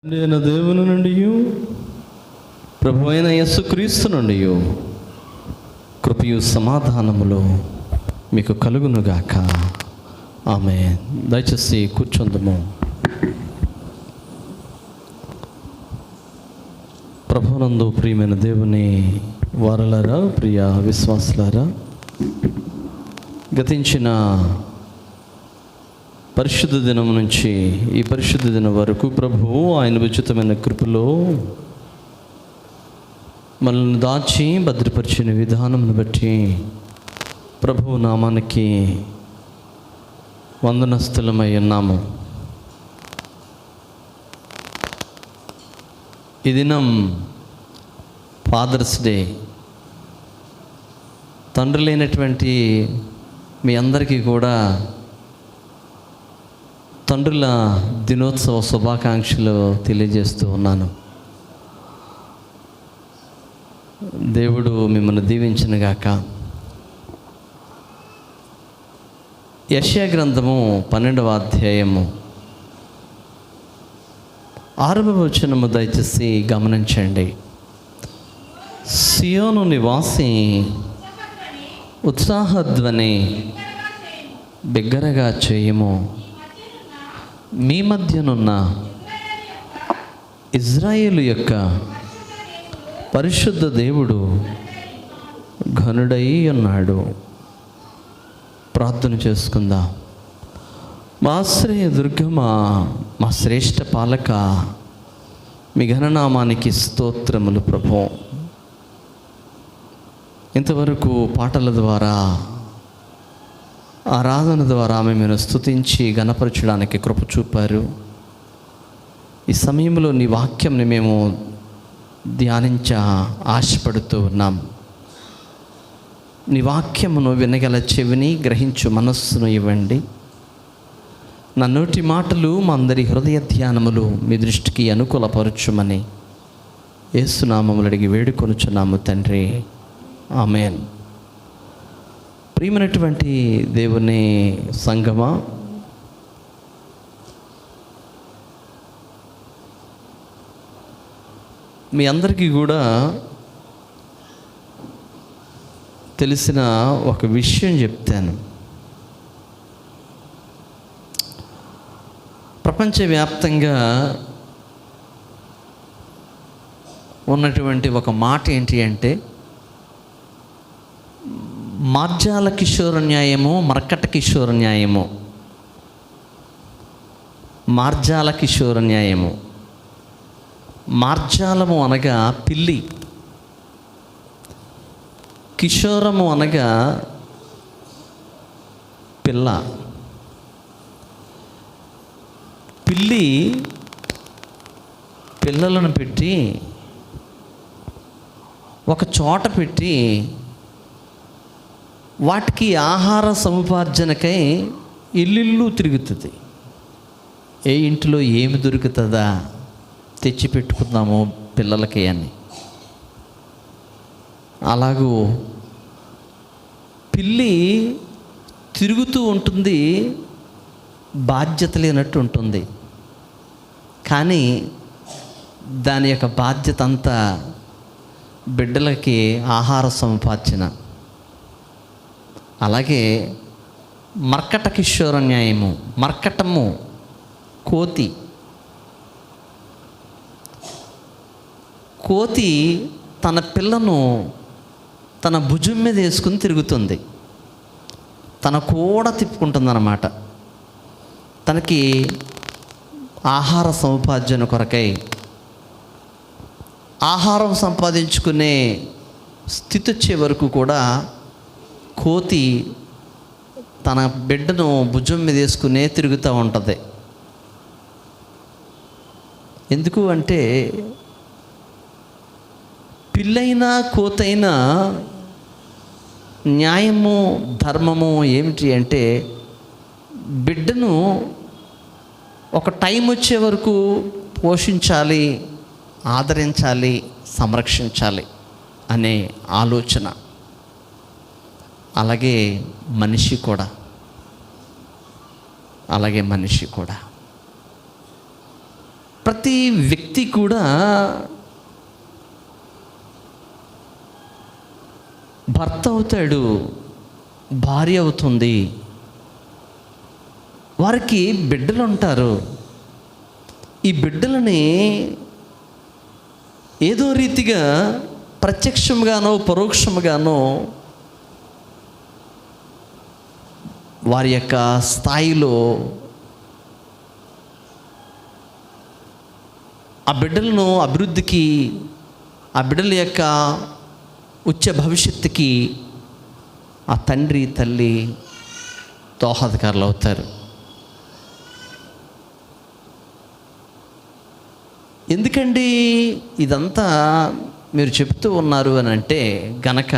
నేను దేవుని నుండి ప్రభు అయిన యేసుక్రీస్తు నుండి కృపయు సమాధానములు మీకు కలుగునుగాక. ఆమేన్. దయచేసి కూర్చుందుము. ప్రభునందు ప్రియమైన దేవుని వారలారా, ప్రియ విశ్వాసులారా, గతించిన పరిశుద్ధ దినం నుంచి ఈ పరిశుద్ధ దినం వరకు ప్రభువు ఆయన ఉచితమైన కృపలో మనల్ని దాచి భద్రపరిచిన విధానమును బట్టి ప్రభువు నామానికి వందనస్తులమై ఉన్నాము. ఈ దినం ఫాదర్స్ డే. తండ్రి లేనటువంటి మీ అందరికీ కూడా తండ్రుల దినోత్సవ శుభాకాంక్షలు తెలియజేస్తూ ఉన్నాను. దేవుడు మిమ్మల్ని దీవించునుగాక. యెషయా గ్రంథము 12వ అధ్యాయము 6వ వచనము దయచేసి గమనించండి. సియోను నివాసి ఉత్సాహధ్వని బిగ్గరగా చేయము. మీ మధ్యనున్న ఇజ్రాయేలు యొక్క పరిశుద్ధ దేవుడు ఘనుడై ఉన్నాడు. ప్రార్థన చేసుకుందాం. మా ఆశ్రయ దుర్గమా, మా శ్రేష్ఠ పాలక, మీ ఘననామానికి స్తోత్రములు ప్రభు. ఇంతవరకు పాటల ద్వారా, ఆరాధన ద్వారా మేము స్తుతించి గణపరచడానికి కృప చూపారు. ఈ సమయంలో నీ వాక్యంని మేము ఆశపడుతూ ఉన్నాం. నీ వాక్యమును వినగల చెవిని, గ్రహించు మనస్సును ఇవ్వండి. నా నోటి మాటలు, మా అందరి హృదయ ధ్యానములు మీ దృష్టికి అనుకూలపరచుమని యేసునామములు అడిగి వేడుకొనుచున్నాము తండ్రి. ఆమేన్. ప్రియమైనటువంటి దేవుని సంగమా, మీ అందరికీ కూడా తెలిసిన ఒక విషయం చెప్తాను. ప్రపంచవ్యాప్తంగా ఉన్నటువంటి ఒక మాట ఏంటి అంటే, మార్జాల కిషోర న్యాయము, మర్కట కిషోర న్యాయము. మార్జాల కిషోర న్యాయము. మార్జాలము అనగా పిల్లి, కిషోరము అనగా పిల్ల. పిల్లి పిల్లలను పెట్టి ఒక చోట పెట్టి వాటికి ఆహార సముపార్జనకై ఇల్లు తిరుగుతుంది. ఏ ఇంటిలో ఏమి దొరుకుతుందా తెచ్చి పెట్టుకుందాము పిల్లలకి అని. అలాగూ పిల్లి తిరుగుతూ ఉంటుంది, బాధ్యత లేనట్టు ఉంటుంది. కానీ దాని యొక్క బాధ్యత అంతా బిడ్డలకి ఆహార సముపార్జన. అలాగే మర్కట కిషోర న్యాయము. మర్కటము కోతి. కోతి తన పిల్లను తన భుజం మీద వేసుకుని తిరుగుతుంది. తన కూడా తిప్పుకుంటుంది అన్నమాట. తనకి ఆహార సముపార్జన కొరకై, ఆహారం సంపాదించుకునే స్థితి వచ్చే వరకు కూడా కోతి తన బిడ్డను భుజం మీద వేసుకునే తిరుగుతూ ఉంటుంది. ఎందుకు అంటే, పిల్లైనా కోతైనా న్యాయము, ధర్మము ఏమిటి అంటే, బిడ్డను ఒక టైం వచ్చే వరకు పోషించాలి, ఆదరించాలి, సంరక్షించాలి అనే ఆలోచన. అలాగే మనిషి కూడా. ప్రతి వ్యక్తి కూడా భర్త అవుతాడు, భార్య అవుతుంది, వారికి బిడ్డలు ఉంటారు. ఈ బిడ్డలని ఏదో రీతిగా ప్రత్యక్షంగానో పరోక్షంగానో వారి యొక్క స్థాయిలో ఆ బిడ్డలను అభివృద్ధికి, ఆ బిడ్డల యొక్క ఉచ్చ భవిష్యత్తుకి ఆ తండ్రి తల్లి దోహదకారులు అవుతారు. ఎందుకండి ఇదంతా మీరు చెప్తూ ఉన్నారు అని అంటే గనక,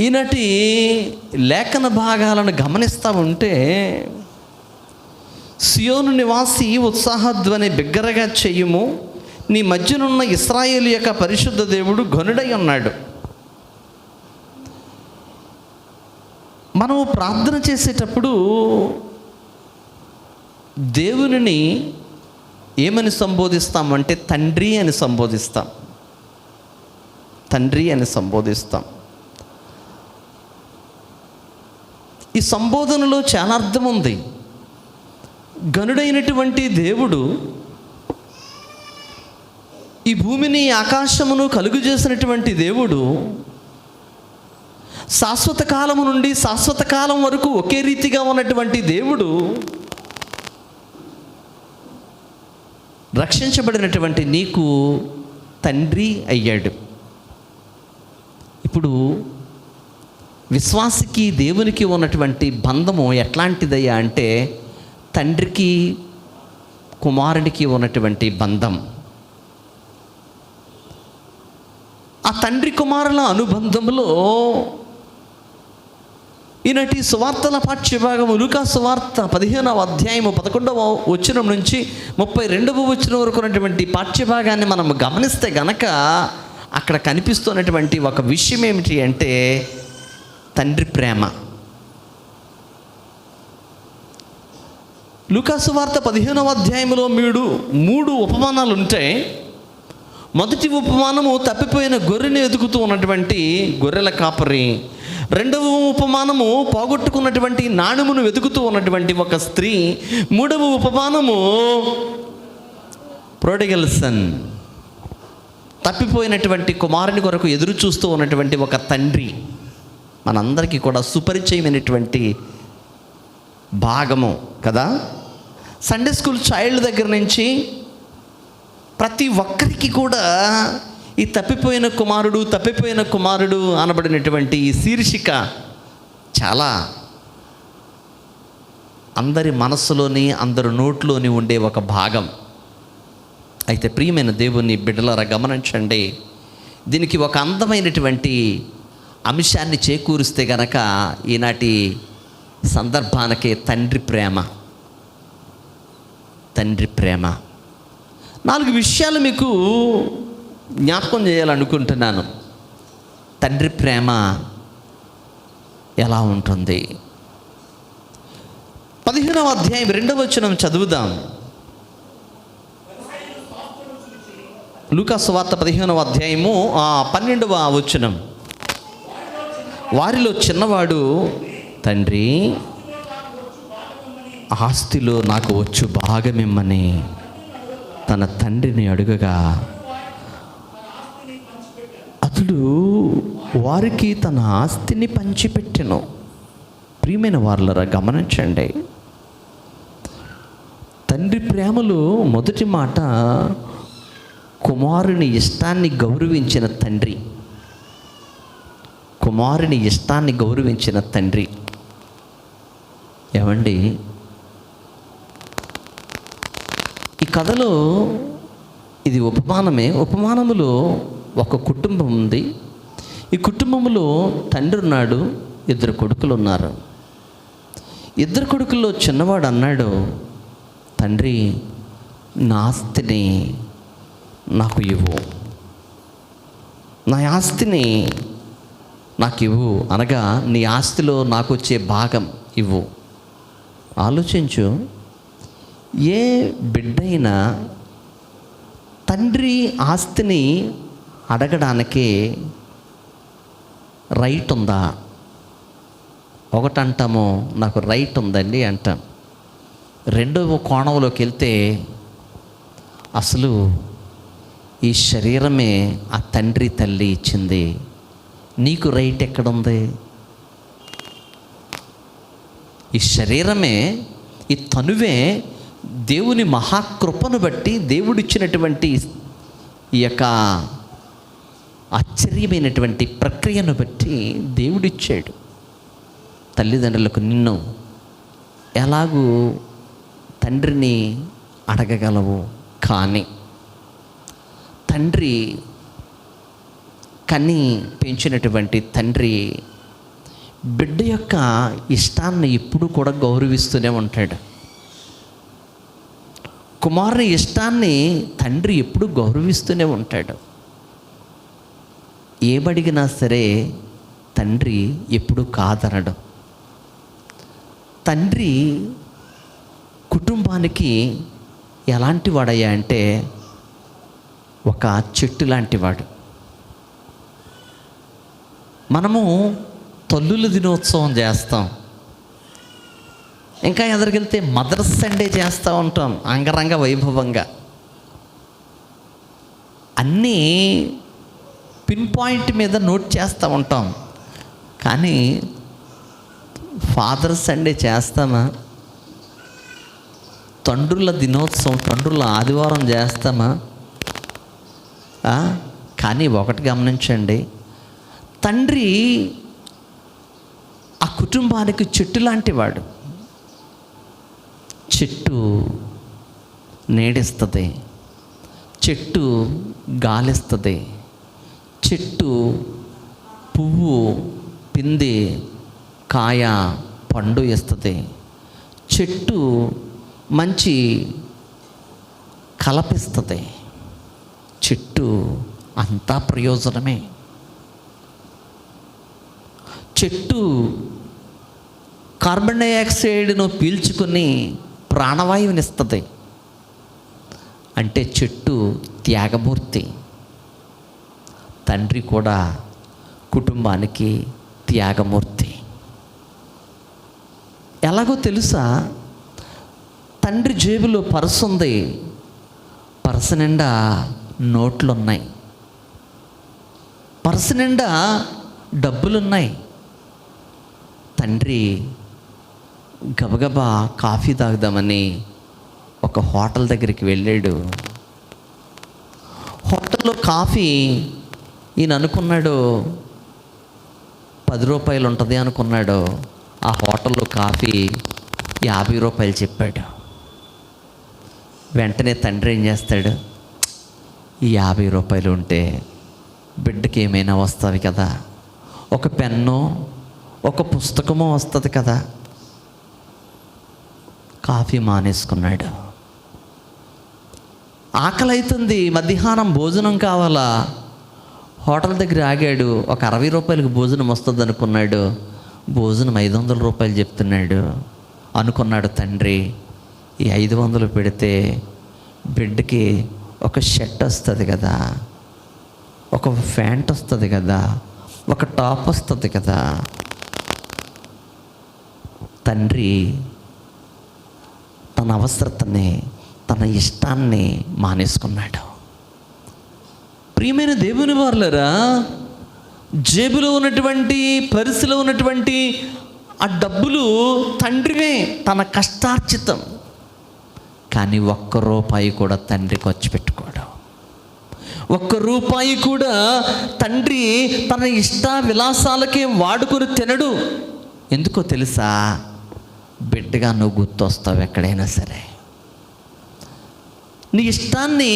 ఈనాటి లేఖన భాగాలను గమనిస్తూ ఉంటే, సియోను నివాసి ఉత్సాహధ్వని బిగ్గరగా చెయ్యుము, నీ మధ్యనున్న ఇశ్రాయేలు యొక్క పరిశుద్ధ దేవుడు ఘనుడై ఉన్నాడు. మనము ప్రార్థన చేసేటప్పుడు దేవునిని ఏమని సంబోధిస్తామంటే తండ్రి అని సంబోధిస్తాం. తండ్రి అని సంబోధిస్తాం. ఈ సంబోధనలో చాలా అర్థం ఉంది. ఘనుడైనటువంటి దేవుడు ఈ భూమిని ఆకాశమును కలుగు చేసినటువంటి దేవుడు, శాశ్వత కాలము నుండి శాశ్వత కాలం వరకు ఒకే రీతిగా ఉన్నటువంటి దేవుడు, రక్షించబడినటువంటి నీకు తండ్రి అయ్యాడు. ఇప్పుడు విశ్వాసికి దేవునికి ఉన్నటువంటి బంధము ఎట్లాంటిదయ్యా అంటే తండ్రికి కుమారునికి ఉన్నటువంటి బంధం. ఆ తండ్రి కుమారుల అనుబంధంలో ఈనాటి సువార్తల పాఠ్యభాగము లూకా సువార్త 15వ అధ్యాయము 11వ వచనం నుంచి 32వ వచనం వరకు ఉన్నటువంటి పాఠ్యభాగాన్ని మనం గమనిస్తే గనక అక్కడ కనిపిస్తున్నటువంటి ఒక విషయం ఏమిటి అంటే తండ్రి ప్రేమ. లూకా సువార్త 15వ అధ్యాయంలో 3 ఉపమానాలు ఉంటాయి. మొదటి ఉపమానము తప్పిపోయిన గొర్రెని వెతుకుతూ ఉన్నటువంటి గొర్రెల కాపరి. రెండవ ఉపమానము పోగొట్టుకున్నటువంటి నాణెమును వెతుకుతూ ఉన్నటువంటి ఒక స్త్రీ. మూడవ ఉపమానము ప్రొడిగల్ సన్, తప్పిపోయినటువంటి కుమారుని కొరకు ఎదురు చూస్తూ ఉన్నటువంటి ఒక తండ్రి. మనందరికీ కూడా సుపరిచయమైనటువంటి భాగము కదా. సండే స్కూల్ చైల్డ్ దగ్గర నుంచి ప్రతి ఒక్కరికి కూడా ఈ తప్పిపోయిన కుమారుడు అనబడినటువంటి ఈ శీర్షిక చాలా అందరి మనస్సులోని అందరి నోట్లోని ఉండే ఒక భాగం. అయితే ప్రియమైన దేవుని బిడ్డలారా గమనించండి, దీనికి ఒక అందమైనటువంటి అంశాన్ని చేకూరిస్తే గనక ఈనాటి సందర్భానికే తండ్రి ప్రేమ. 4 విషయాలు మీకు జ్ఞాపకం చేయాలనుకుంటున్నాను. తండ్రి ప్రేమ ఎలా ఉంటుంది? 15వ అధ్యాయం 2వ వచనం చదువుదాం. లూకా సువార్త 15వ అధ్యాయము 12వ వచనం. వారిలో చిన్నవాడు, తండ్రి ఆస్తిలో నాకు వచ్చు భాగమిమ్మని తన తండ్రిని అడుగగా అతడు వారికి తన ఆస్తిని పంచిపెట్టెను. ప్రియమైన వారులరా గమనించండి, తండ్రి ప్రేమలో మొదటి మాట కుమారుని ఇష్టాన్ని గౌరవించిన తండ్రి. కుమారుని ఇష్టాన్ని గౌరవించిన తండ్రి. ఏమండి, ఈ కథలో ఇది ఉపమానమే. ఉపమానములో ఒక కుటుంబం ఉంది. ఈ కుటుంబంలో తండ్రి ఉన్నాడు, 2 కొడుకులు ఉన్నారు. 2 కొడుకుల్లో చిన్నవాడు అన్నాడు, తండ్రి నా ఆస్తిని నాకు ఇవ్వు, నా ఆస్తిని నాకు ఇవ్వు, అనగా నీ ఆస్తిలో నాకు వచ్చే భాగం ఇవ్వు. ఆలోచించు, ఏ బిడ్డైనా తండ్రి ఆస్తిని అడగడానికి రైట్ ఉందా? ఒకటంటాము, నాకు రైట్ ఉందండి అంటాం. రెండవ కోణంలోకి వెళ్తే అసలు ఈ శరీరమే ఆ తండ్రి తల్లి ఇచ్చింది, నీకు రైట్ ఎక్కడుంది? ఈ శరీరమే, ఈ తనువే దేవుని మహాకృపను బట్టి, దేవుడిచ్చినటువంటి ఈ యొక్క ఆశ్చర్యమైనటువంటి ప్రక్రియను బట్టి దేవుడిచ్చాడు. తల్లిదండ్రులకు నిన్ను ఎలాగూ తండ్రిని అడగగలవు, కానీ తండ్రి కని పెంచినటువంటి తండ్రి బిడ్డ యొక్క ఇష్టాన్ని ఎప్పుడూ కూడా గౌరవిస్తూనే ఉంటాడు. కుమారుని ఇష్టాన్ని తండ్రి ఎప్పుడూ గౌరవిస్తూనే ఉంటాడు. ఏమడిగినా సరే తండ్రి ఎప్పుడూ కాదనడు. తండ్రి కుటుంబానికి ఎలాంటి వాడయ్యా అంటే ఒక చెట్టు లాంటి వాడు. మనము తల్లుల దినోత్సవం చేస్తాం, ఇంకా ఎదురుకెళ్తే మదర్స్ సండే చేస్తూ ఉంటాం అంగరంగ వైభవంగా. అన్నీ పిన్ పాయింట్ మీద నోట్ చేస్తూ ఉంటాం, కానీ ఫాదర్స్ సండే చేస్తామా? తండ్రుల దినోత్సవం, తండ్రుల ఆదివారం చేస్తామా? కానీ ఒకటి గమనించండి, తండ్రి ఆ కుటుంబానికి చెట్టు లాంటి వాడు. చెట్టు నీడిస్తుంది, చెట్టు గాలిస్తుంది, చెట్టు పువ్వు పిండి కాయ పండు ఇస్తుంది, చెట్టు మంచి కలపిస్తుంది, చెట్టు అంతా ప్రయోజనమే. చెట్టు కార్బన్ డైఆక్సైడ్ను పీల్చుకొని ప్రాణవాయువునిస్తుంది. అంటే చెట్టు త్యాగమూర్తి. తండ్రి కూడా కుటుంబానికి త్యాగమూర్తి. ఎలాగో తెలుసా? తండ్రి జేబులో పర్సు ఉంది, పర్సు నిండా నోట్లు ఉన్నాయి, పర్సు నిండా డబ్బులున్నాయి. తండ్రి గబగబా కాఫీ తాగుదామని ఒక హోటల్ దగ్గరికి వెళ్ళాడు. హోటల్లో కాఫీ ఈయన అనుకున్నాడు 10 రూపాయలు ఉంటుంది అనుకున్నాడు. ఆ హోటల్లో కాఫీ 50 రూపాయలు చెప్పాడు. వెంటనే తండ్రి ఏం చేస్తాడు? ఈ 50 రూపాయలు ఉంటే బిడ్డకి ఏమైనా వస్తుంది కదా, ఒక పెన్నో ఒక పుస్తకమో వస్తుంది కదా. కాఫీ మానేసుకున్నాడు. ఆకలి అవుతుంది, మధ్యాహ్నం భోజనం కావాలా. హోటల్ దగ్గర ఆగాడు. ఒక 60 రూపాయలకు భోజనం వస్తుంది అనుకున్నాడు. భోజనం 500 రూపాయలు చెప్తున్నాడు. అనుకున్నాడు తండ్రి, ఈ 500 పెడితే బిడ్డకి ఒక షర్ట్ వస్తుంది కదా, ఒక ప్యాంట్ వస్తుంది కదా, ఒక టాప్ వస్తుంది కదా. తండ్రి తన అవసరతని, తన ఇష్టాన్ని మానేసుకున్నాడు. ప్రియమైన దేవుని వారలారా, జేబులో ఉన్నటువంటి, పర్సులో ఉన్నటువంటి ఆ డబ్బులు తండ్రివే, తన కష్టార్జితం. కానీ 1 రూపాయి కూడా తండ్రి ఖర్చు పెట్టుకోడు. 1 రూపాయి కూడా తండ్రి తన ఇష్ట విలాసాలకే వాడుకొని తినడు. ఎందుకో తెలుసా? బిడ్డగా నువ్వు గుర్తొస్తావు ఎక్కడైనా సరే. నీ ఇష్టాన్ని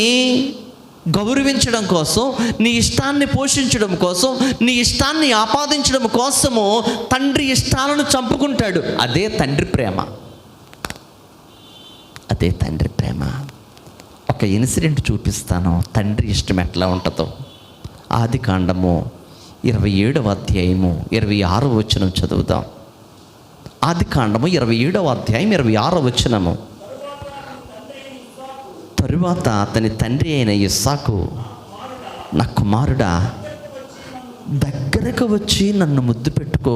గౌరవించడం కోసం, నీ ఇష్టాన్ని పోషించడం కోసం, నీ ఇష్టాన్ని ఆపాదించడం కోసము తండ్రి ఇష్టాలను చంపుకుంటాడు. అదే తండ్రి ప్రేమ, అదే తండ్రి ప్రేమ. ఒక ఇన్సిడెంట్ చూపిస్తాను, తండ్రి ఇష్టం ఎట్లా ఉంటుందో. ఆదికాండము 27వ అధ్యాయము 26వ వచనం చదువుదాం. ఆదికాండము 27వ అధ్యాయం 26వ వచనము. తరువాత అతని తండ్రి అయిన ఇస్సాకు, నా కుమారుడా, దగ్గరకు వచ్చి నన్ను ముద్దు పెట్టుకో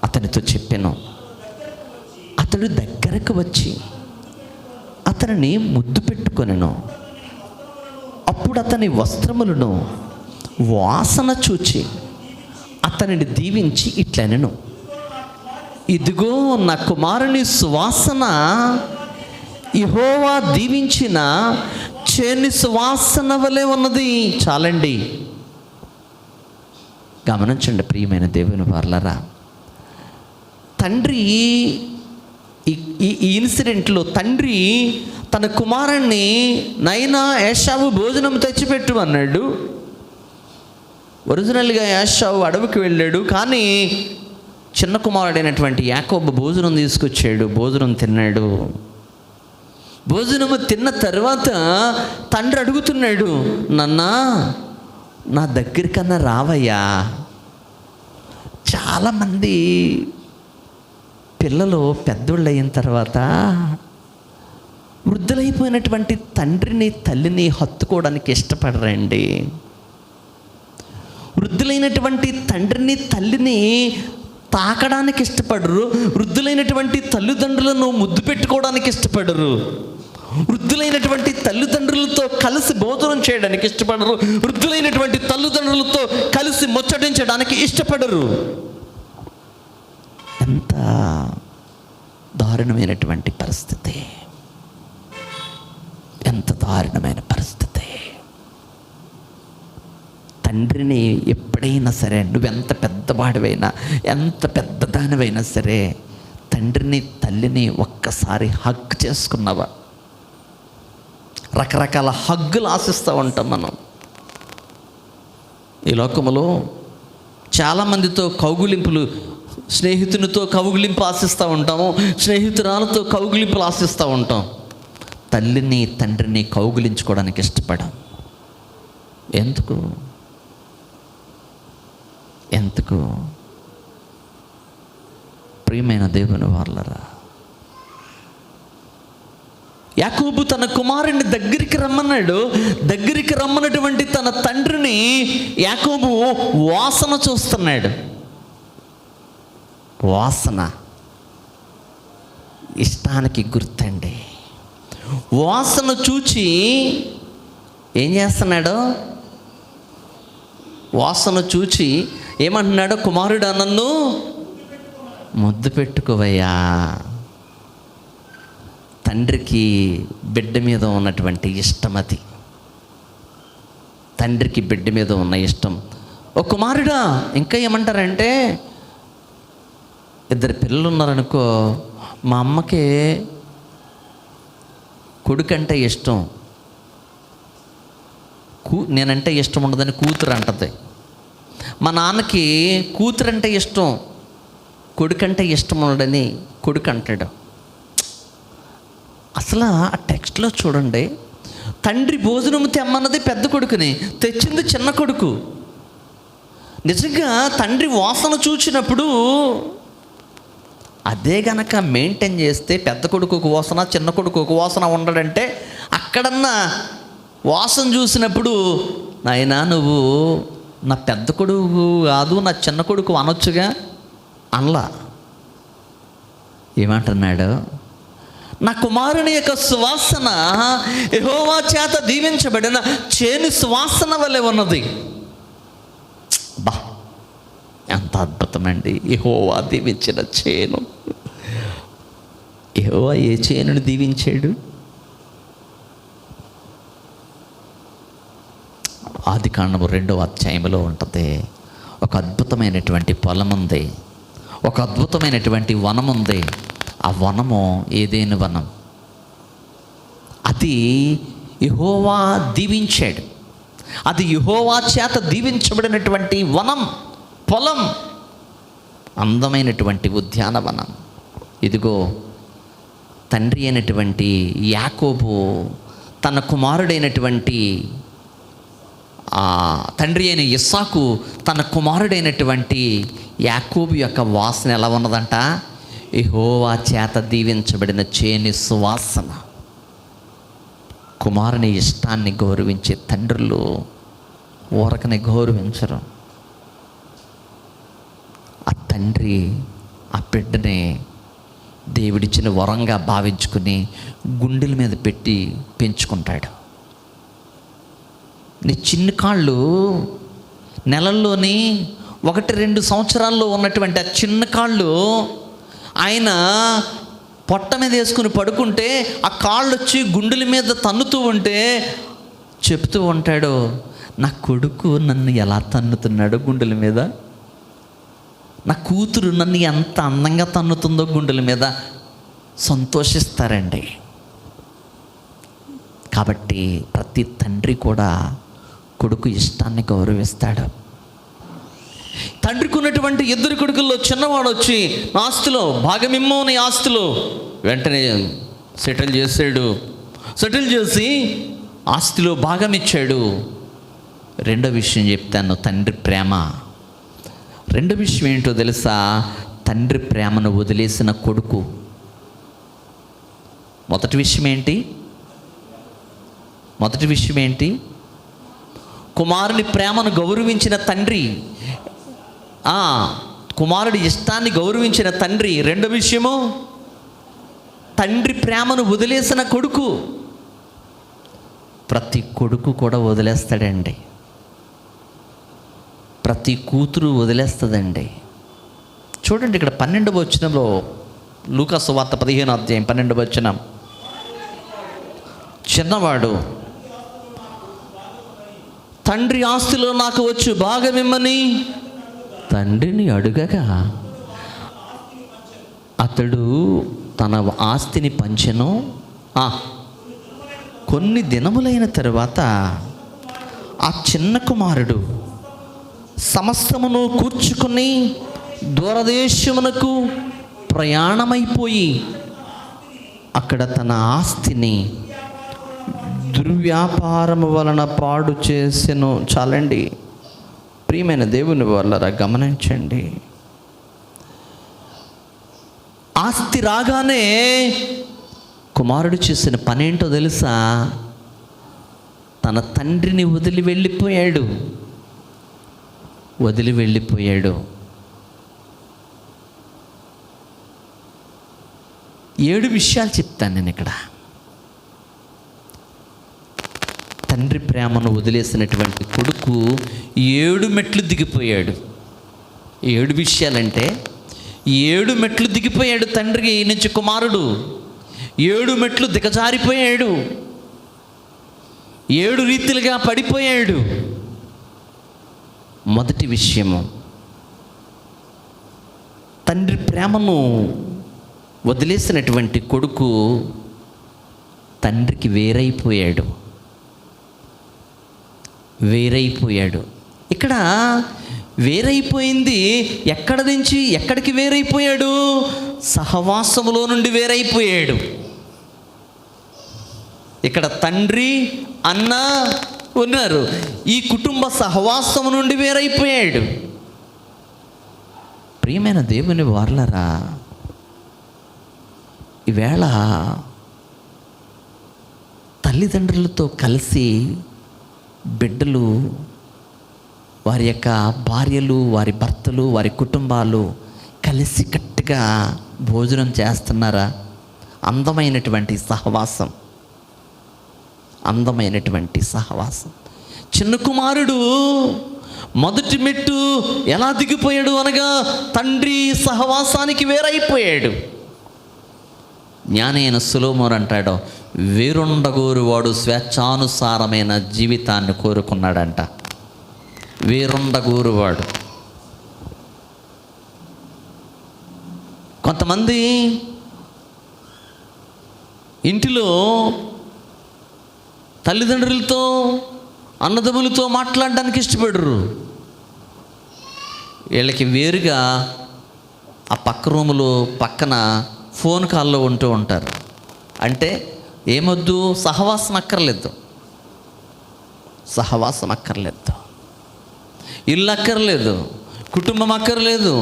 అతనితో చెప్పాను. అతడు దగ్గరకు వచ్చి అతనిని ముద్దు పెట్టుకొనెను. అప్పుడు అతని వస్త్రములను వాసన చూచి అతనిని దీవించి ఇట్లనెను, ఇదిగో నా కుమారుని సువాసన యెహోవా దీవించిన చేని సువాసన వలె ఉన్నది. చాలండి. గమనించండి ప్రియమైన దేవుని వారలారా, తండ్రి ఈ ఇన్సిడెంట్లో తండ్రి తన కుమారుణ్ణి, నైనా ఏశావు భోజనం తెచ్చిపెట్టు అన్నాడు. ఒరిజినల్గా ఏశావు అడవికి వెళ్ళాడు, కానీ చిన్న కుమారుడైనటువంటి యాకోబు భోజనం తీసుకొచ్చాడు. భోజనం తిన్నాడు. భోజనము తిన్న తర్వాత తండ్రి అడుగుతున్నాడు, నాన్నా నా దగ్గరికన్నా రావయ్యా. చాలామంది పిల్లలు పెద్దోళ్ళు అయిన తర్వాత వృద్ధులైపోయినటువంటి తండ్రిని తల్లిని హత్తుకోవడానికి ఇష్టపడరండి. వృద్ధులైనటువంటి తండ్రిని తల్లిని తాకడానికి ఇష్టపడరు. వృద్ధులైనటువంటి తల్లిదండ్రులను ముద్దు పెట్టుకోవడానికి ఇష్టపడరు. వృద్ధులైనటువంటి తల్లిదండ్రులతో కలిసి భోజనం చేయడానికి ఇష్టపడరు. వృద్ధులైనటువంటి తల్లిదండ్రులతో కలిసి ముచ్చటించడానికి ఇష్టపడరు. ఎంత దారుణమైనటువంటి పరిస్థితి! ఎంత దారుణమైన పరిస్థితి! తండ్రిని ఎప్పుడైనా సరే, నువ్వెంత పెద్దవాడివైనా, ఎంత పెద్దదానివైనా సరే, తండ్రిని తల్లిని ఒక్కసారి హగ్ చేసుకున్నావా? రకరకాల హగ్గులు ఆశిస్తూ ఉంటాం మనం. ఈ లోకములో చాలామందితో కౌగులింపులు, స్నేహితునితో కౌగులింపు ఆశిస్తూ ఉంటాము, స్నేహితురాలతో కౌగులింపులు ఆశిస్తూ ఉంటాం. తల్లిని తండ్రిని కౌగులించుకోవడానికి ఇష్టపడం. ఎందుకు? ప్రియమైన దేవుని వారలారా, యాకోబు తన కుమారుని దగ్గరికి రమ్మన్నాడు. దగ్గరికి రమ్మన్నటువంటి తన తండ్రిని యాకోబు వాసన చూస్తున్నాడు. వాసన ఇష్టానికి గుర్తండి. వాసన చూచి ఏం చేస్తున్నాడు? వాసన చూచి ఏమంటున్నాడో, కుమారుడా నన్ను ముద్దు పెట్టుకోవయ్యా. తండ్రికి బిడ్డ మీద ఉన్నటువంటి ఇష్టం అది. తండ్రికి బిడ్డ మీద ఉన్న ఇష్టం. ఓ కుమారుడా, ఇంకా ఏమంటారంటే, ఇద్దరు పిల్లలు ఉన్నారనుకో, మా అమ్మకి కొడుకంటే ఇష్టం, నేనంటే ఇష్టం ఉండదని కూతురు అంటది. మా నాన్నకి కూతురంటే ఇష్టం, కొడుకంటే ఇష్టం ఉండదని కొడుకు అంటాడు. అసలు ఆ టెక్స్ట్లో చూడండి, తండ్రి భోజనం తెమ్మన్నది పెద్ద కొడుకుని, తెచ్చింది చిన్న కొడుకు. నిజంగా తండ్రి వాసన చూచినప్పుడు అదే గనక మెయింటైన్ చేస్తే, పెద్ద కొడుకు ఒక వాసన, చిన్న కొడుకు ఒక వాసన ఉండడంటే, అక్కడన్నా వాసన చూసినప్పుడు, నాయనా నువ్వు నా పెద్ద కొడుకు కాదు, నా చిన్న కొడుకు అనొచ్చుగా. అనలా. ఏమంటున్నాడు? నా కుమారుని యొక్క సువాసన యెహోవా చేత దీవించబడిన చేను సువాసన వలె ఉన్నది. బా, ఎంత అద్భుతమండి! యెహోవా దీవించిన చేను. యెహోవా ఏ చేనుని దీవించాడు? ఆదికాండము 2వ అధ్యాయంలో ఉంటుంది. ఒక అద్భుతమైనటువంటి పొలం ఉంది, ఒక అద్భుతమైనటువంటి వనం ఉంది. ఆ వనము ఏదైనా వనం. అది యెహోవా దీవించాడు. అది యెహోవా చేత దీవించబడినటువంటి వనం, పొలం, అందమైనటువంటి ఉద్యానవనం. ఇదిగో తండ్రి అయినటువంటి యాకోబు తన కుమారుడైనటువంటి తండ్రి అయిన ఇస్సాకు తన కుమారుడైనటువంటి యాకోబు యొక్క వాసన ఎలా ఉన్నదంట? యెహోవా చేత దీవించబడిన చేని సువాసన. కుమారుని ఇష్టాన్ని గౌరవించే తండ్రులు ఊరకనే గౌరవించరు. ఆ తండ్రి ఆ బిడ్డని దేవుడిచ్చిన వరంగా భావించుకుని గుండెల మీద పెట్టి పెంచుకుంటాడు. నీ చిన్న కాళ్ళు నెలల్లోని 1-2 సంవత్సరాల్లో ఉన్నటువంటి ఆ చిన్న కాళ్ళు ఆయన పొట్ట మీద వేసుకుని పడుకుంటే ఆ కాళ్ళు వచ్చి గుండెల మీద తన్నుతూ ఉంటే చెప్తూ ఉంటాడు, నా కొడుకు నన్ను ఎలా తన్నుతున్నాడో గుండెల మీద, నా కూతురు నన్ను ఎంత అందంగా తన్నుతుందో గుండెల మీద సంతోషిస్తారండి. కాబట్టి ప్రతి తండ్రి కూడా కొడుకు ఇష్టాన్ని గౌరవిస్తాడు. తండ్రికి ఉన్నటువంటి 2 కొడుకుల్లో చిన్నవాడు వచ్చి నా ఆస్తిలో భాగమిమ్మో, నీ ఆస్తిలో వెంటనే సెటిల్ చేసి ఆస్తిలో భాగం ఇచ్చాడు. రెండో విషయం చెప్తాను, తండ్రి ప్రేమ. రెండో విషయం ఏంటో తెలుసా? తండ్రి ప్రేమను వదిలేసిన కొడుకు. మొదటి విషయం ఏంటి? కుమారుని ప్రేమను గౌరవించిన తండ్రి, కుమారుడి ఇష్టాన్ని గౌరవించిన తండ్రి. రెండో విషయము, తండ్రి ప్రేమను వదిలేసిన కొడుకు. ప్రతి కొడుకు కూడా వదిలేస్తాడండి, ప్రతి కూతురు వదిలేస్తుందండి. చూడండి ఇక్కడ 12వ వచనంలో, లూకా సువార్త 15వ అధ్యాయం 12వ వచనం, చిన్నవాడు తండ్రి ఆస్తిలో నాకు వచ్చు భాగమిమ్మని తండ్రిని అడుగగా అతడు తన ఆస్తిని పంచెను. కొన్ని దినములైన తరువాత ఆ చిన్న కుమారుడు సమస్తమును కూర్చుకుని దూరదేశమునకు ప్రయాణమైపోయి అక్కడ తన ఆస్తిని దుర్వ్యాపారము వలన పాడు చేసెను. చాలండి ప్రియమైన దేవుని వల్లరా, గమనించండి. ఆస్తి రాగానే కుమారుడు చేసిన పనేంటో తెలుసా? తన తండ్రిని వదిలి వెళ్ళిపోయాడు. 7 విషయాలు చెప్తాను నేను ఇక్కడ. తండ్రి ప్రేమను వదిలేసినటువంటి కొడుకు 7 మెట్లు దిగిపోయాడు. 7 విషయాలంటే 7 మెట్లు దిగిపోయాడు తండ్రి నుంచి కుమారుడు. 7 మెట్లు దిగజారిపోయాడు, 7 రీతిలుగా పడిపోయాడు. మొదటి విషయము, తండ్రి ప్రేమను వదిలేసినటువంటి కొడుకు తండ్రికి వేరైపోయాడు. ఇక్కడ వేరైపోయింది ఎక్కడ నుంచి ఎక్కడికి వేరైపోయాడు? సహవాసములో నుండి వేరైపోయాడు. ఇక్కడ తండ్రి అన్న ఉన్నారు, ఈ కుటుంబ సహవాసము నుండి వేరైపోయాడు. ప్రియమైన దేవుని వారలారా, ఈవేళ తల్లిదండ్రులతో కలిసి బిడ్డలు, వారి యొక్క భార్యలు, వారి భర్తలు, వారి కుటుంబాలు కలిసి కట్టుగా భోజనం చేస్తున్నారా? అందమైనటువంటి సహవాసం. చిన్న కుమారుడు మొదటి మెట్టు ఎలా దిగిపోయాడు అనగా తండ్రి సహవాసానికి వేరైపోయాడు. జ్ఞానైన సొలొమోను అంటాడు, వేరుండగోరువాడు స్వేచ్ఛానుసారమైన జీవితాన్ని కోరుకున్నాడంట. వేరుండగోరువాడు. కొంతమంది ఇంటిలో తల్లిదండ్రులతో అన్నదమ్ములతో మాట్లాడడానికి ఇష్టపడరు. వీళ్ళకి వేరుగా ఆ పక్క రూములో పక్కన ఫోన్ కాల్లో ఉంటూ ఉంటారు. అంటే ఏమొద్దు, సహవాసం అక్కర్లేదు, ఇల్లు అక్కర్లేదు, కుటుంబం అక్కర్లేదు,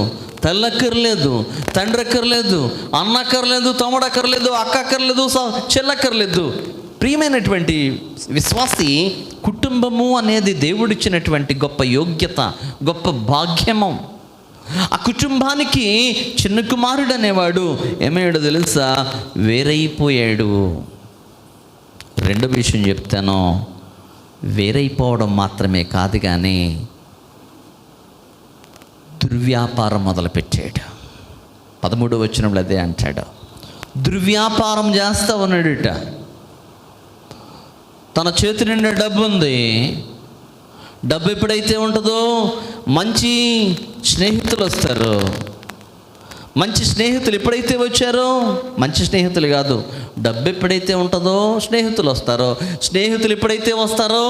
తల్లి అక్కర్లేదు, తండ్రి అక్కర్లేదు, అన్న అక్కర్లేదు, తమ్ముడు అక్కర్లేదు, అక్క అక్కర్లేదు, చెల్లక్కర్లేదు. ప్రియమైనటువంటి విశ్వాసి, కుటుంబము అనేది దేవుడిచ్చినటువంటి గొప్ప యోగ్యత, గొప్ప భాగ్యము. ఆ కుటుంబానికి చిన్న కుమారుడు అనేవాడు ఏమయ్యాడో తెలుసా? వేరైపోయాడు. రెండో విషయం చెప్తాను, వేరైపోవడం మాత్రమే కాదు కానీ దుర్వ్యాపారం మొదలుపెట్టాడు. 13వ వచనంలో అదే అంటాడు, దుర్వ్యాపారం చేస్తూ ఉన్నాడుట. తన చేతి నిండా డబ్బు ఉంది. డబ్బు ఎప్పుడైతే ఉంటుందో మంచి స్నేహితులు వస్తారు. మంచి స్నేహితులు ఎప్పుడైతే వచ్చారో, మంచి స్నేహితులు కాదు, డబ్బు ఎప్పుడైతే ఉంటుందో స్నేహితులు వస్తారో, స్నేహితులు ఎప్పుడైతే వస్తారో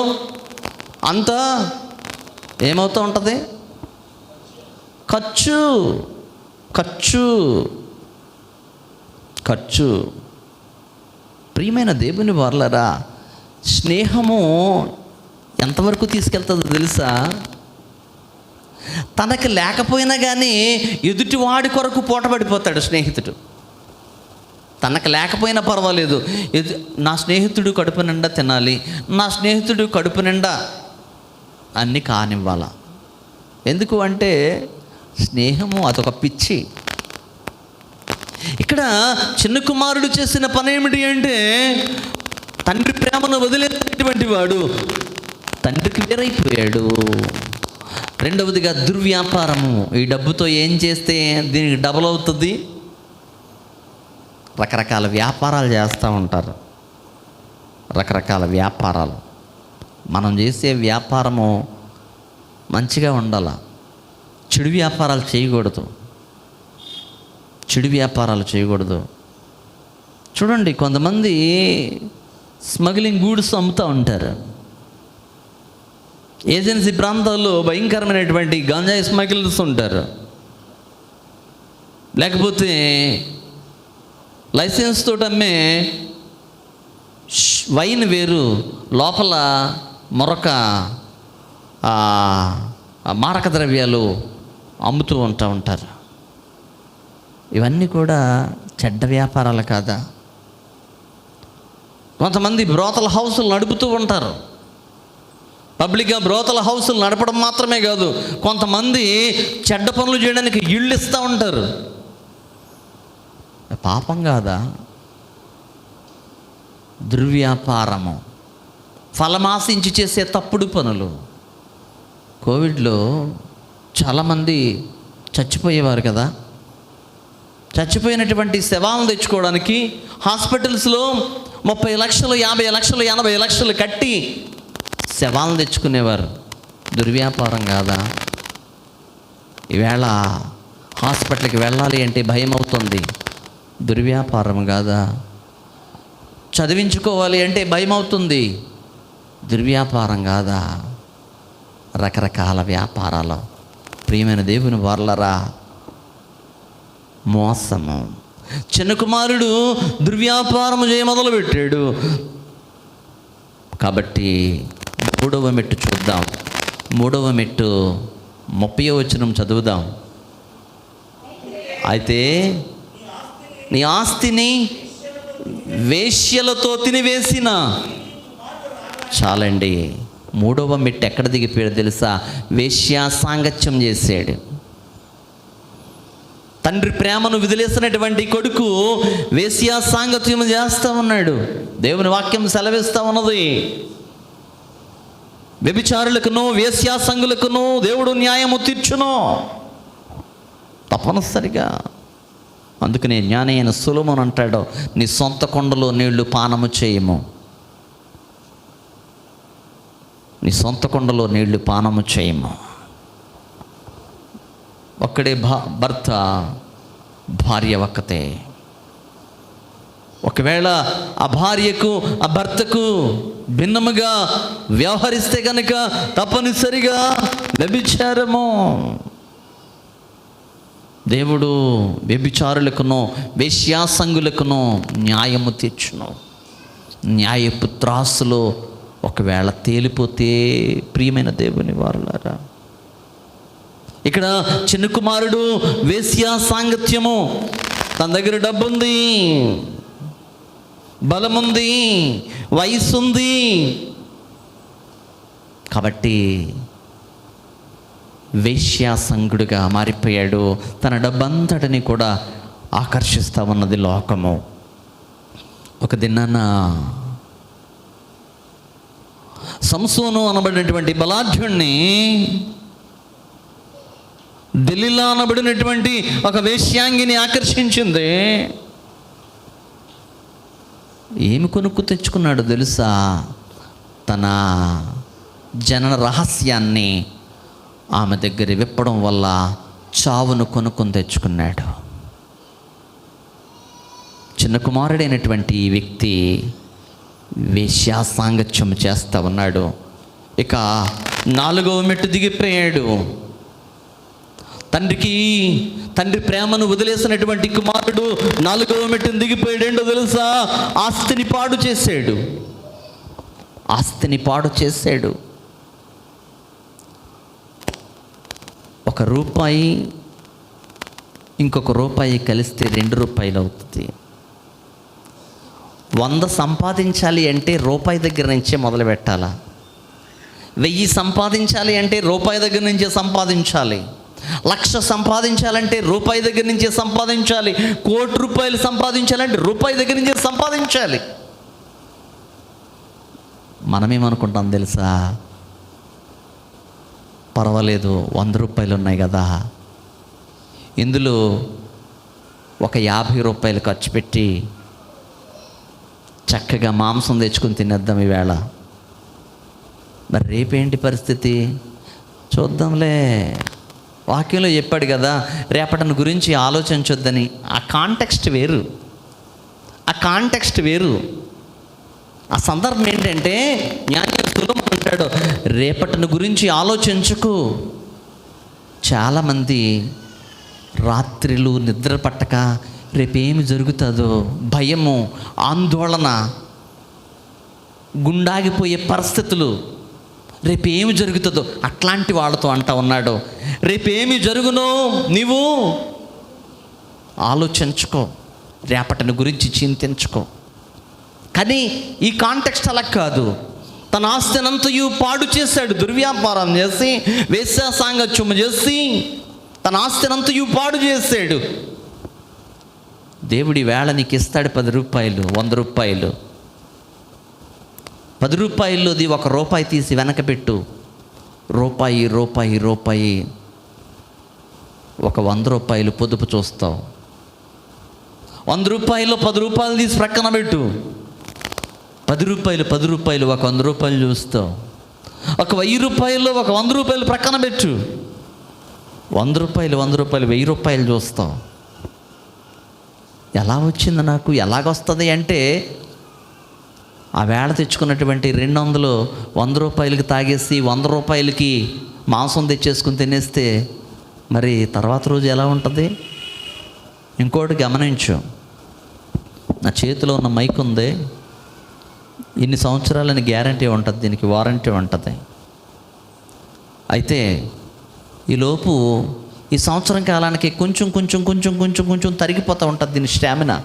అంతా ఏమవుతూ ఉంటుంది? ఖర్చు ఖర్చు ఖర్చు. ప్రియమైన దేవుని వారలారా, స్నేహము ఎంతవరకు తీసుకెళ్తుందో తెలుసా? తనకు లేకపోయినా కానీ ఎదుటివాడి కొరకు పూటపడిపోతాడు స్నేహితుడు. తనకు లేకపోయినా పర్వాలేదు, నా స్నేహితుడు కడుపు నిండా తినాలి, నా స్నేహితుడు కడుపు నిండా అన్నీ కానివ్వాల. ఎందుకు అంటే స్నేహము అదొక పిచ్చి. ఇక్కడ చిన్న కుమారుడు చేసిన పని ఏమిటి అంటే, తండ్రి ప్రేమను వదిలేసినటువంటి వాడు తండ్రికి వేరైపోయాడు. రెండవదిగా దుర్వ్యాపారము. ఈ డబ్బుతో ఏం చేస్తే దీనికి డబల్ అవుతుంది? రకరకాల వ్యాపారాలు చేస్తూ ఉంటారు. రకరకాల వ్యాపారాలు. మనం చేసే వ్యాపారము మంచిగా ఉండాల. చెడు వ్యాపారాలు చేయకూడదు. చెడు వ్యాపారాలు చేయకూడదు. చూడండి, కొంతమంది స్మగ్లింగ్ గూడ్స్ అమ్ముతూ ఉంటారు. ఏజెన్సీ ప్రాంతాల్లో భయంకరమైనటువంటి గంజాయి స్మగ్లర్స్ ఉంటారు. లేకపోతే లైసెన్స్ తోటి అమ్మే వైన్ వేరు, లోపల మరొక మారక ద్రవ్యాలు అమ్ముతూ ఉంటారు. ఇవన్నీ కూడా చెడ్డ వ్యాపారాలు కాదా? కొంతమంది బ్రోతల హౌసులు నడుపుతూ ఉంటారు. పబ్లిక్గా బ్రోతల హౌసులు నడపడం మాత్రమే కాదు, కొంతమంది చెడ్డ పనులు చేయడానికి ఇళ్ళు ఇస్తూ ఉంటారు. పాపం కాదా? దుర్వ్యాపారము, ఫలమాశించి చేసే తప్పుడు పనులు. కోవిడ్లో చాలామంది చచ్చిపోయేవారు కదా. చచ్చిపోయినటువంటి శవాలను తెచ్చుకోవడానికి హాస్పిటల్స్లో 30 లక్షలు, 50 లక్షలు, 80 లక్షలు కట్టి శవాలను తెచ్చుకునేవారు. దుర్వ్యాపారం కాదా? ఈవేళ హాస్పిటల్కి వెళ్ళాలి అంటే భయం అవుతుంది. దుర్వ్యాపారం కాదా? చదివించుకోవాలి అంటే భయం అవుతుంది. దుర్వ్యాపారం కాదా? రకరకాల వ్యాపారాలు. ప్రియమైన దేవుని వారలారా, మోసము. చిన్న కుమారుడు దుర్వ్యాపారం చేయ మొదలుపెట్టాడు. కాబట్టి 3వ మెట్టు చూద్దాం. 3వ మెట్టు 30వ వచనం చదువుదాం. అయితే నీ ఆస్తిని వేశ్యలతో తినివేసిన. చాలండి. 3వ మెట్టు ఎక్కడ దిగిపోయాడు తెలుసా? వేశ్యా సాంగత్యం చేశాడు. తండ్రి ప్రేమను వదిలేసినటువంటి కొడుకు వేశ్యా సాంగత్యం చేస్తూ ఉన్నాడు. దేవుని వాక్యం సెలవిస్తూ ఉన్నది, వ్యభిచారులకును వేశ్యా సంగులకును దేవుడు న్యాయము తీర్చును తప్పనిసరిగా. అందుకనే జ్ఞాని అయిన సొలొమోను అంటాడు, నీ సొంత కొండలో నీళ్లు పానము చేయము. నీ సొంత కొండలో నీళ్లు పానము చేయము. ఒక్కడే భర్త, భార్య ఒక్కతే. ఒకవేళ ఆ భార్యకు ఆ భర్తకు భిన్నముగా వ్యవహరిస్తే కనుక తప్పనిసరిగా వ్యభిచారము. దేవుడు వ్యభిచారులకును వేశ్యాసంగులకును న్యాయము తీర్చును. న్యాయపు త్రాసులో ఒకవేళ తేలిపోతే ప్రియమైన దేవుని వారలారా, ఇక్కడ చిన్న కుమారుడు వేశ్యా సాంగత్యము. తన దగ్గర డబ్బు ఉంది, బలముంది, వయసుంది. కాబట్టి వేశ్యాసంగుడిగా మారిపోయాడు. తన డబ్బంతటిని కూడా ఆకర్షిస్తూ ఉన్నది లోకము. ఒక దినాన సంసోను అనబడినటువంటి బలాఢ్యుణ్ణి దెలీలా అనబడినటువంటి ఒక వేశ్యాంగిని ఆకర్షించింది. ఏమి కొనుక్కు తెచ్చుకున్నాడు తెలుసా? తన జనన రహస్యాన్ని ఆమె దగ్గర విప్పడం వల్ల చావును కొనుక్కొని తెచ్చుకున్నాడు. చిన్న కుమారుడైనటువంటి ఈ వ్యక్తి వేశ్యాసాంగత్యం చేస్తూ ఉన్నాడు. ఇక 4వ మెట్టు దిగిపోయాడు. తండ్రి ప్రేమను వదిలేసినటువంటి కుమారుడు 4వ మెట్టును దిగిపోయాడు. ఏంటో తెలుసా? ఆస్తిని పాడు చేశాడు. ₹1 ఇంకొక రూపాయి కలిస్తే ₹2 అవుతుంది. 100 సంపాదించాలి అంటే రూపాయి దగ్గర నుంచే మొదలు పెట్టాలా? 1000 సంపాదించాలి అంటే రూపాయి దగ్గర నుంచే సంపాదించాలి. 1,00,000 సంపాదించాలంటే రూపాయి దగ్గర నుంచే సంపాదించాలి. ₹1,00,00,000 సంపాదించాలంటే రూపాయి దగ్గర నుంచే సంపాదించాలి. మనమేమనుకుంటాం తెలుసా? పర్వాలేదు, ₹100 ఉన్నాయి కదా, ఇందులో ఒక ₹50 ఖర్చు పెట్టి చక్కగా మాంసం తెచ్చుకుని తినేద్దాం ఈవేళ. మరి రేపేంటి పరిస్థితి చూద్దాంలే. వాక్యంలో చెప్పాడు కదా, రేపటిని గురించి ఆలోచించొద్దని. ఆ కాంటెక్స్ట్ వేరు. ఆ సందర్భం ఏంటంటే, జ్ఞానస్తులు అంటాడు, రేపటిని గురించి ఆలోచించుకు. చాలామంది రాత్రిలు నిద్ర పట్టక రేపేమి జరుగుతుందో భయము, ఆందోళన, గుండాగిపోయే పరిస్థితులు, రేపేమి జరుగుతుందో అట్లాంటి వాళ్ళతో అంటా ఉన్నాడు. రేపేమి జరుగునో నీవు ఆలోచించుకో, రేపటిని గురించి చింతించుకో. కానీ ఈ కాంటెక్స్ట్ అలా కాదు. తన ఆస్తినంతయు పాడు చేశాడు. దుర్వ్యాపారం చేసి, వేశ్యాసాంగత్యం చేసి తన ఆస్తినంతయు పాడు చేశాడు. దేవుడి వేళ నీకు ఇస్తాడు ₹10, ₹100. ₹10లోది ₹1 తీసి వెనక పెట్టు. రూపాయి ఒక ₹100 పొదుపు చూస్తావు. ₹100లో ₹10 తీసి ప్రక్కన పెట్టు. ₹10 ఒక ₹100 చూస్తావు. ఒక ₹1000లో ఒక ₹100 ప్రక్కన పెట్టు. ₹100 ₹1000 చూస్తావు. ఎలా వచ్చింది నాకు, ఎలాగొస్తుంది అంటే, ఆ వేళ తెచ్చుకున్నటువంటి 200 ₹100 తాగేసి ₹100 మాంసం తెచ్చేసుకుని తినేస్తే మరి తర్వాత రోజు ఎలా ఉంటుంది? ఇంకోటి గమనించు, నా చేతిలో ఉన్న మైక్ ఉంది, ఇన్ని సంవత్సరాలని గ్యారంటీ ఉంటుంది, దీనికి వారంటీ ఉంటుంది. అయితే ఈలోపు ఈ సంవత్సరం కాలానికి కొంచెం తరిగిపోతూ ఉంటుంది దీని స్టామినా.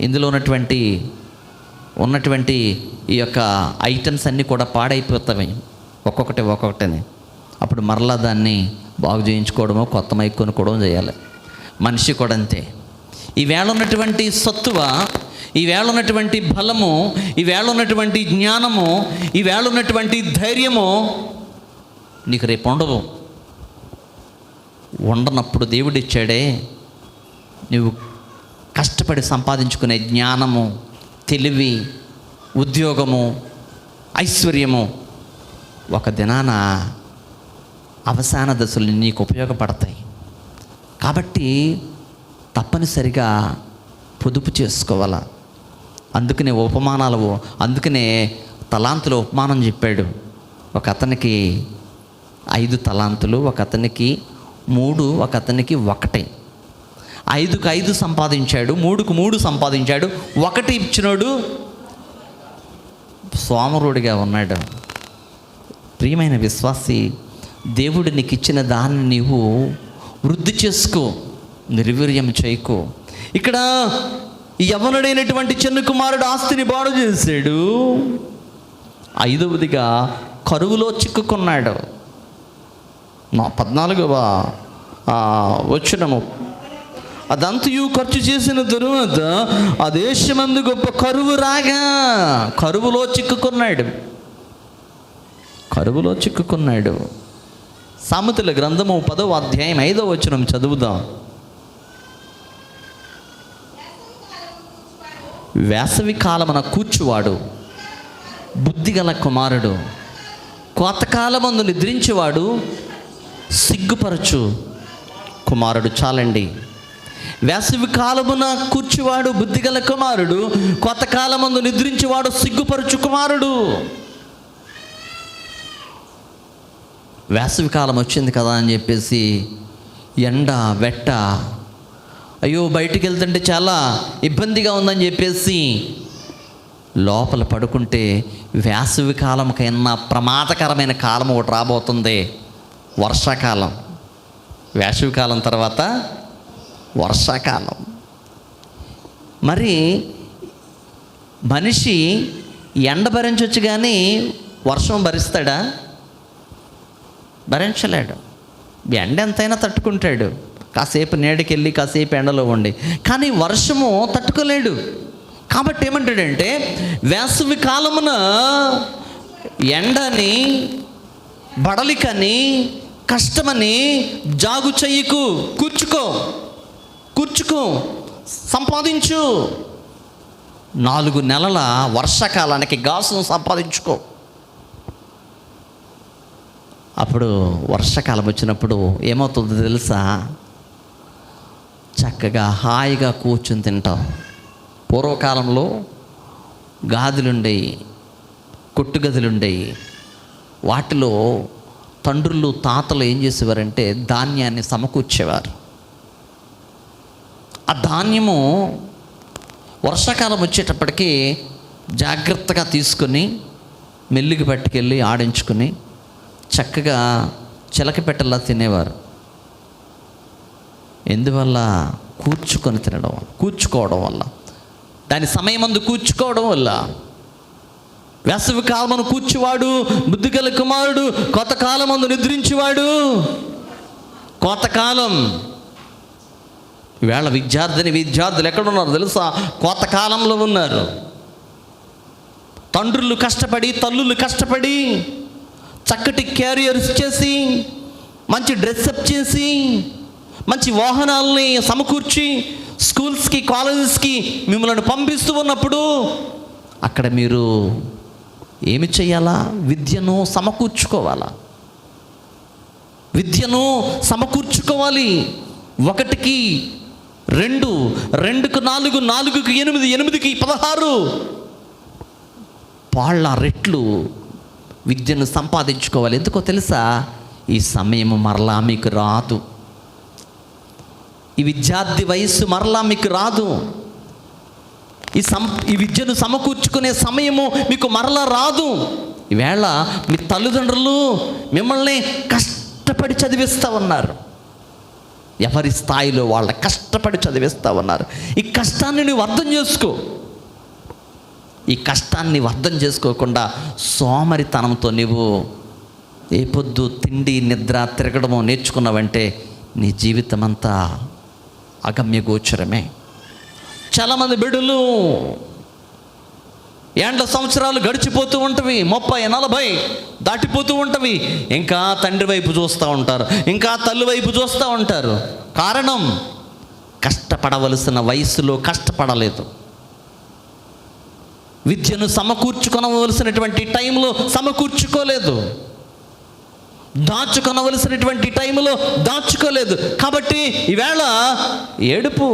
ఇందులో ఉన్నటువంటి ఈ యొక్క ఐటమ్స్ అన్నీ కూడా పాడైపోతాయి ఒక్కొక్కటిని. అప్పుడు మరలా దాన్ని బాగు చేయించుకోవడమో కొత్త మైక్ కొనుక్కోవడం చేయాలి. మనిషి కూడా అంతే. ఈవేళ ఉన్నటువంటి సత్తువ, ఈవేళ ఉన్నటువంటి బలము, ఈవేళ ఉన్నటువంటి జ్ఞానము, ఈవేళ ఉన్నటువంటి ధైర్యము నీకు రేపు ఉండనప్పుడు దేవుడిచ్చాడే నువ్వు కష్టపడి సంపాదించుకునే జ్ఞానము, తెలివి, ఉద్యోగము, ఐశ్వర్యము ఒక దినాన అవసాన దశలు నీకు ఉపయోగపడతాయి. కాబట్టి తప్పనిసరిగా పొదుపు చేసుకోవాలా. అందుకనే తలాంతుల ఉపమానం చెప్పాడు. ఒక అతనికి 5 తలాంతులు, ఒక అతనికి 3, ఒక అతనికి 1. 5కు 5 సంపాదించాడు, 3కు 3 సంపాదించాడు. 1 ఇచ్చినోడు సోమరుడిగా ఉన్నాడు. ప్రియమైన విశ్వాసి, దేవుడు నీకు ఇచ్చిన దాన్ని నీవు వృద్ధి చేసుకో, నిర్వీర్యం చేయకు. ఇక్కడ యవ్వనుడైనటువంటి చిన్న కుమారుడు ఆస్తిని పాడు చేశాడు. 5వదిగా కరువులో చిక్కుకున్నాడు. 14వ వచనము, అదంతయు ఖర్చు చేసిన తరువాత ఆ దేశమందు గొప్ప కరువు రాగా కరువులో చిక్కుకున్నాడు. సామెతల గ్రంథము 10వ అధ్యాయం 5వ వచనం చదువుదాం. వేసవి కాలమున కూర్చువాడు బుద్ధిగల కుమారుడు, కోతకాలమందు నిద్రించేవాడు సిగ్గుపరచు కుమారుడు. చాలండి. వేసవి కాలమున కూర్చువాడు బుద్ధిగల కుమారుడు, కోతకాలమందు నిద్రించేవాడు సిగ్గుపరచు కుమారుడు. వేసవి కాలం వచ్చింది కదా అని చెప్పేసి ఎండ వెట్ట, అయ్యో బయటికి వెళ్తుంటే చాలా ఇబ్బందిగా ఉందని చెప్పేసి లోపల పడుకుంటే వేసవి కాలం కన్నా ప్రమాదకరమైన కాలం ఒకటి రాబోతుంది, వర్షాకాలం. వేసవి కాలం తర్వాత వర్షాకాలం. మరి మనిషి ఎండ భరించవచ్చు కానీ వర్షం భరిస్తాడా? భరించలేడు. ఎండ ఎంతైనా తట్టుకుంటాడు, కాసేపు నీడకెళ్ళి కాసేపు ఎండలో ఉండి, కానీ వర్షము తట్టుకోలేడు. కాబట్టి ఏమంటాడంటే, వేసవి కాలమున ఎండని, బడలికని, కష్టమని జాగు చెయ్యకు, కూర్చుకో, సంపాదించు. 4 నెలల వర్షాకాలానికి గాసును సంపాదించుకో. అప్పుడు వర్షాకాలం వచ్చినప్పుడు ఏమవుతుందో తెలుసా? చక్కగా హాయిగా కూర్చుని తింటాం. పూర్వకాలంలో గాదులుండేవి, కొట్టుగదులుండేవి. వాటిలో తండ్రులు తాతలు ఏం చేసేవారంటే ధాన్యాన్ని సమకూర్చేవారు. ఆ ధాన్యము వర్షాకాలం వచ్చేటప్పటికి జాగ్రత్తగా తీసుకొని మెల్లికి పట్టుకెళ్ళి ఆడించుకొని చక్కగా చిలకపెట్టలా తినేవారు. ఎందువల్ల? కూర్చుకోవడం వల్ల, దాని సమయమందు కూర్చుకోవడం వల్ల. వేసవి కాలమును కూర్చువాడు బుద్ధిగల కుమారుడు, కోతకాలమందు నిద్రించేవాడు కోతకాలం. ఈవేళ విద్యార్థులు ఎక్కడున్నారు తెలుసా? కోతకాలంలో ఉన్నారు. తండ్రులు కష్టపడి, తల్లులు కష్టపడి చక్కటి క్యారియర్స్ చేసి, మంచి డ్రెస్అప్ చేసి, మంచి వాహనాలని సమకూర్చి స్కూల్స్కి, కాలేజెస్కి మిమ్మల్ని పంపిస్తూ ఉన్నప్పుడు అక్కడ మీరు ఏమి చేయాలా? విద్యను సమకూర్చుకోవాలి. 1కి 2, 2కు 4, 4కు 8, 8కి 16 పాళ్ళ రెట్లు విద్యను సంపాదించుకోవాలి. ఎందుకో తెలుసా? ఈ సమయం మరలా మీకు రాదు. ఈ విద్యార్థి వయస్సు మరలా మీకు రాదు. ఈ విద్యను సమకూర్చుకునే సమయము మీకు మరలా రాదు. ఈవేళ మీ తల్లిదండ్రులు మిమ్మల్ని కష్టపడి చదివిస్తూ ఉన్నారు. ఎవరి స్థాయిలో వాళ్ళ కష్టపడి చదివిస్తూ ఉన్నారు. ఈ కష్టాన్ని నువ్వు అర్థం చేసుకో. ఈ కష్టాన్ని అర్థం చేసుకోకుండా సోమరితనంతో నువ్వు ఏ పొద్దు తిండి, నిద్ర, తిరగడమో నేర్చుకున్నావంటే నీ జీవితం అంతా అగమ్య గోచరమే. చాలామంది బిడ్డలు ఏండ్ల సంవత్సరాలు గడిచిపోతూ ఉంటవి, 30, 40 దాటిపోతూ ఉంటవి. ఇంకా తండ్రి వైపు చూస్తూ ఉంటారు, ఇంకా తల్లి వైపు చూస్తూ ఉంటారు. కారణం, కష్టపడవలసిన వయసులో కష్టపడలేదు. విద్యను సమకూర్చుకొనవలసినటువంటి టైంలో సమకూర్చుకోలేదు. దాచుకొనవలసినటువంటి టైంలో దాచుకోలేదు. కాబట్టి ఈవేళ ఏడుపు.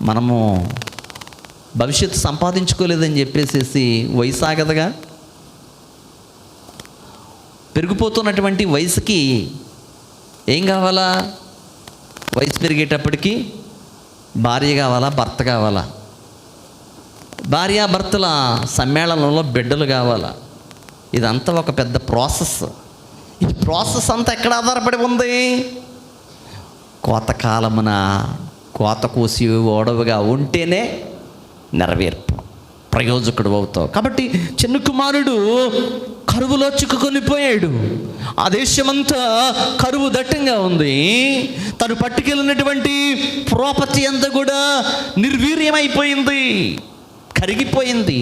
మనము భవిష్యత్తు సంపాదించుకోలేదని చెప్పేసి వయసు ఆగదుగా. పెరిగిపోతున్నటువంటి వయసుకి ఏం కావాలా? వయసు పెరిగేటప్పటికి భార్య కావాలా, భర్త కావాలా? భార్యాభర్తల సమ్మేళనంలో బిడ్డలు కావాలా? ఇదంతా ఒక పెద్ద ప్రాసెస్. ఈ ప్రాసెస్ అంతా ఎక్కడ ఆధారపడి ఉంది? కోతకాలమున కోత కోసి ఓడవుగా ఉంటేనే నెరవేర్పు, ప్రయోజకుడు అవుతావు. కాబట్టి చిన్న కుమారుడు కరువులో చిక్కుకొనిపోయాడు. ఆ దేశమంతా కరువు దట్టంగా ఉంది. తను పట్టుకెళ్ళినటువంటి ప్రాపర్టీ అంతా కూడా నిర్వీర్యమైపోయింది, కరిగిపోయింది,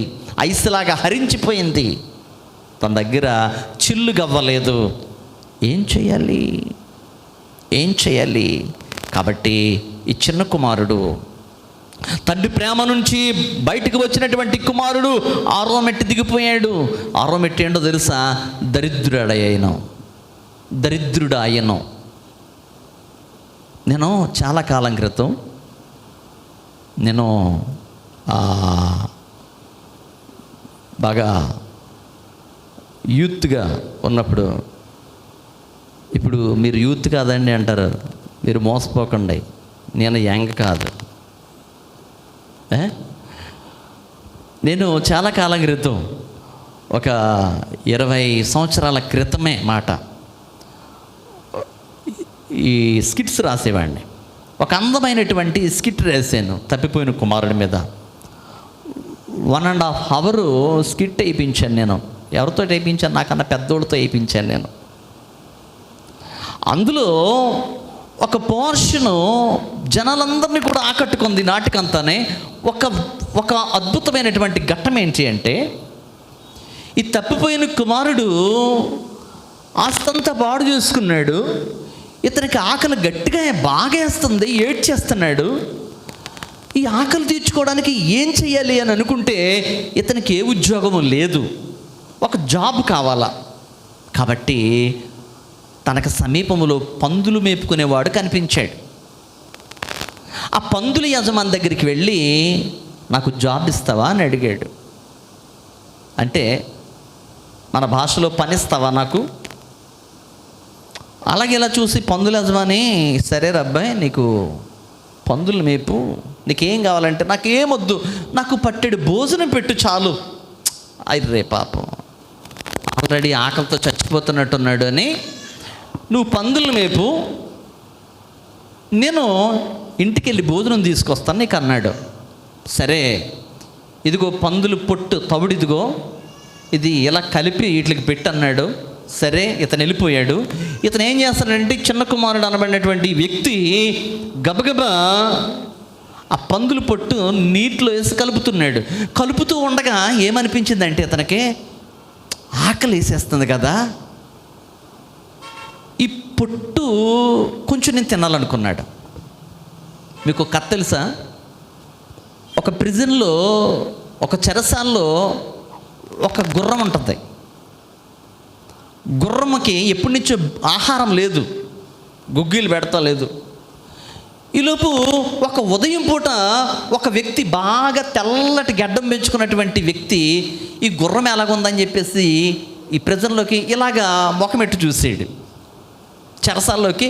ఐస్లాగా హరించిపోయింది. తన దగ్గర చిల్లు గవ్వలేదు. ఏం చేయాలి? కాబట్టి ఈ చిన్న కుమారుడు, తండ్రి ప్రేమ నుంచి బయటకు వచ్చినటువంటి కుమారుడు ఆరో మెట్టు దిగిపోయాడు. ఆరో మెట్టు ఏంటో తెలుసా? దరిద్రుడాయను. నేను చాలా కాలం క్రితం బాగా యూత్గా ఉన్నప్పుడు, ఇప్పుడు మీరు యూత్ కాదండి అంటారు, మీరు మోసపోకండి, నేను యంగ్ కాదు. నేను చాలా కాలం క్రితం, ఒక 20 సంవత్సరాల క్రితమే మాట, ఈ స్కిట్స్ రాసేవాడిని. ఒక అందమైనటువంటి స్కిట్ రాశాను తప్పిపోయిన కుమారుడి మీద. 1.5 hour స్కిట్ వేయించాను నేను. ఎవరితో వేయించాను? నాకన్నా పెద్దోళ్ళతో వేయించాను నేను. అందులో ఒక పోర్షను జనాలందరినీ కూడా ఆకట్టుకుంది. నాటకంతానే ఒక అద్భుతమైనటువంటి ఘట్టం ఏంటి అంటే, ఈ తప్పిపోయిన కుమారుడు ఆస్తంతా పాడు చేసుకున్నాడు. ఇతనికి ఆకలి గట్టిగా బాగా వేస్తుంది, ఏడ్చేస్తున్నాడు. ఈ ఆకలి తీర్చుకోవడానికి ఏం చేయాలి అని అనుకుంటే, ఇతనికి ఏ ఉద్యోగము లేదు, ఒక జాబ్ కావాలా. కాబట్టి తనకు సమీపంలో పందులు మేపుకునేవాడు కనిపించాడు. ఆ పందుల యజమాని దగ్గరికి వెళ్ళి, నాకు జాబ్ ఇస్తావా అని అడిగాడు. అంటే మన భాషలో పనిస్తావా నాకు? అలాగే ఇలా చూసి పందుల యజమాని, సరే రబ్బాయి, నీకు పందులు మేపు, నీకేం కావాలంటే, నాకేమొద్దు, నాకు పట్టెడు భోజనం పెట్టు చాలు. అయ్యే పాపం, ఆల్రెడీ ఆకలితో చచ్చిపోతున్నట్టున్నాడు అని, నువ్వు పందులు మేపు, నేను ఇంటికి వెళ్ళి భోజనం తీసుకొస్తాను నీకు అన్నాడు. సరే, ఇదిగో పందులు పొట్టు తవుడిదిగో, ఇది ఇలా కలిపి వీటికి పెట్టి అన్నాడు. సరే, ఇతను వెళ్ళిపోయాడు. ఇతను ఏం చేస్తాడంటే, చిన్న కుమారుడు అనబడినటువంటి వ్యక్తి గబగబా ఆ పందులు పొట్టు నీటిలో వేసి కలుపుతున్నాడు. కలుపుతూ ఉండగా ఏమనిపించిందంటే, ఇతనికి ఆకలి వేసేస్తుంది కదా, ఈ పొట్టు కొంచెం నేను తినాలనుకున్నాడు. మీకు కథ తెలుసా? ఒక ప్రిజన్లో, ఒక చెరసాల్లో ఒక గుర్రం ఉంటుంది. గుర్రముకి ఎప్పటి నుంచో ఆహారం లేదు, గుగ్గిలు పెడతా లేదు. ఈలోపు ఒక ఉదయం పూట ఒక వ్యక్తి, బాగా తెల్లటి గడ్డం పెంచుకున్నటువంటి వ్యక్తి, ఈ గుర్రం ఎలాగుందని చెప్పేసి ఈ ప్రిజన్లోకి ఇలాగా ముఖమెట్టు చూసాడు. చెరసాల్లోకి